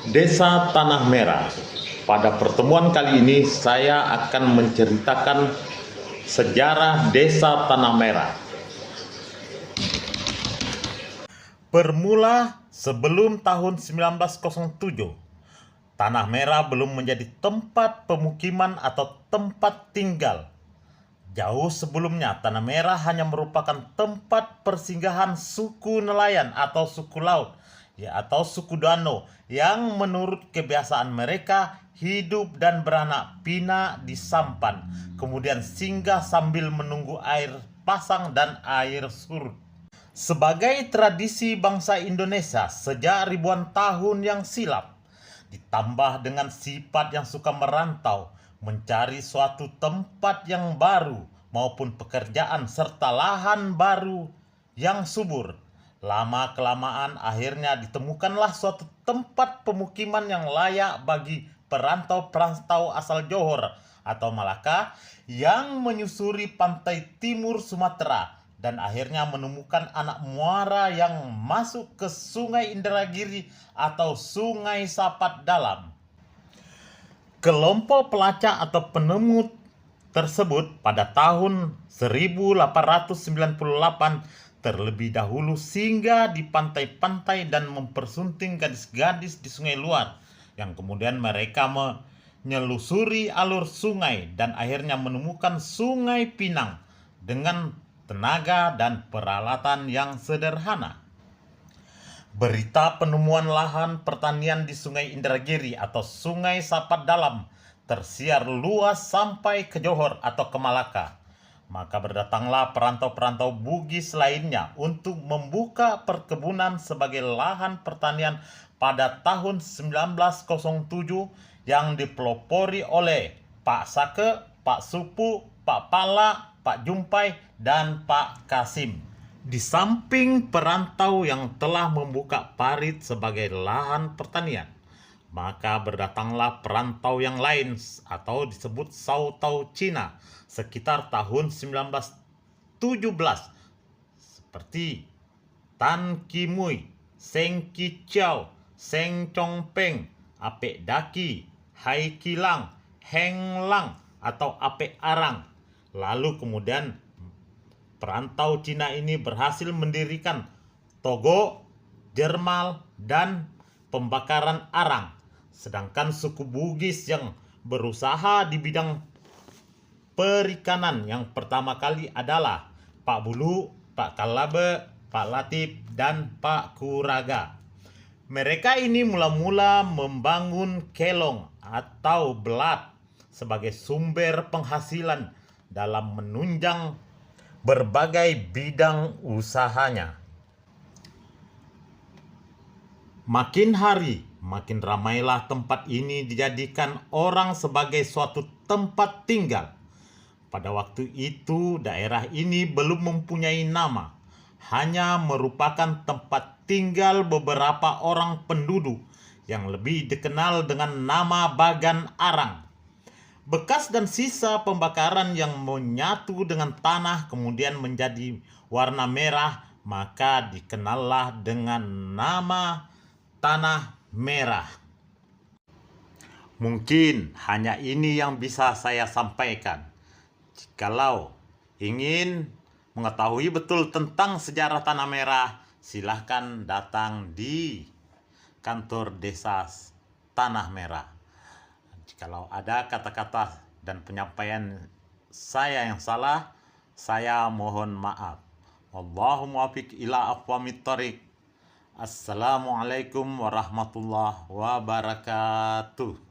Desa Tanah Merah. Pada pertemuan kali ini saya akan menceritakan sejarah Desa Tanah Merah. Bermula sebelum tahun 1907, Tanah Merah belum menjadi tempat pemukiman atau tempat tinggal. Jauh sebelumnya, Tanah Merah hanya merupakan tempat persinggahan suku nelayan atau suku laut, atau suku Dano, yang menurut kebiasaan mereka hidup dan beranak pinak di sampan, kemudian singgah sambil menunggu air pasang dan air surut. Sebagai tradisi bangsa Indonesia sejak ribuan tahun yang silam, ditambah dengan sifat yang suka merantau, mencari suatu tempat yang baru maupun pekerjaan serta lahan baru yang subur. Lama-kelamaan akhirnya ditemukanlah suatu tempat pemukiman yang layak bagi perantau-perantau asal Johor atau Malaka yang menyusuri pantai timur Sumatera dan akhirnya menemukan anak muara yang masuk ke Sungai Indragiri atau Sungai Sapat Dalam. Kelompok pelacak atau penemu tersebut pada tahun 1898 terlebih dahulu singgah di pantai-pantai dan mempersunting gadis-gadis di sungai luar, yang kemudian mereka menyelusuri alur sungai dan akhirnya menemukan Sungai Pinang dengan tenaga dan peralatan yang sederhana. Berita penemuan lahan pertanian di Sungai Indragiri atau Sungai Sapat Dalam tersiar luas sampai ke Johor atau ke Malaka. Maka berdatanglah perantau-perantau Bugis lainnya untuk membuka perkebunan sebagai lahan pertanian pada tahun 1907 yang dipelopori oleh Pak Sake, Pak Supu, Pak Pala, Pak Jumpai, dan Pak Kasim. Di samping perantau yang telah membuka parit sebagai lahan pertanian, maka berdatanglah perantau yang lain atau disebut Sautau Cina sekitar tahun 1917 seperti Tan Ki Mui, Seng Ki Chiao, Seng Chong Peng, Apek Daki, Hai Kilang, Heng Lang atau Apek Arang. Lalu kemudian perantau Cina ini berhasil mendirikan Togo, Jermal, dan pembakaran arang. Sedangkan suku Bugis yang berusaha di bidang perikanan yang pertama kali adalah Pak Bulu, Pak Kalabe, Pak Latif, dan Pak Kuraga. Mereka ini mula-mula membangun kelong atau belat sebagai sumber penghasilan dalam menunjang berbagai bidang usahanya. Makin hari, makin ramailah tempat ini dijadikan orang sebagai suatu tempat tinggal. Pada waktu itu, daerah ini belum mempunyai nama, hanya merupakan tempat tinggal beberapa orang penduduk yang lebih dikenal dengan nama Bagan Arang. Bekas dan sisa pembakaran yang menyatu dengan tanah kemudian menjadi warna merah, maka dikenallah dengan nama Tanah Merah. Mungkin hanya ini yang bisa saya sampaikan. Jikalau ingin mengetahui betul tentang sejarah Tanah Merah, silahkan datang di kantor desa Tanah Merah. Jikalau ada kata-kata dan penyampaian saya yang salah, saya mohon maaf. Wallahumma muwaffiq ila aqwamit thoriq. Assalamualaikum warahmatullahi wabarakatuh.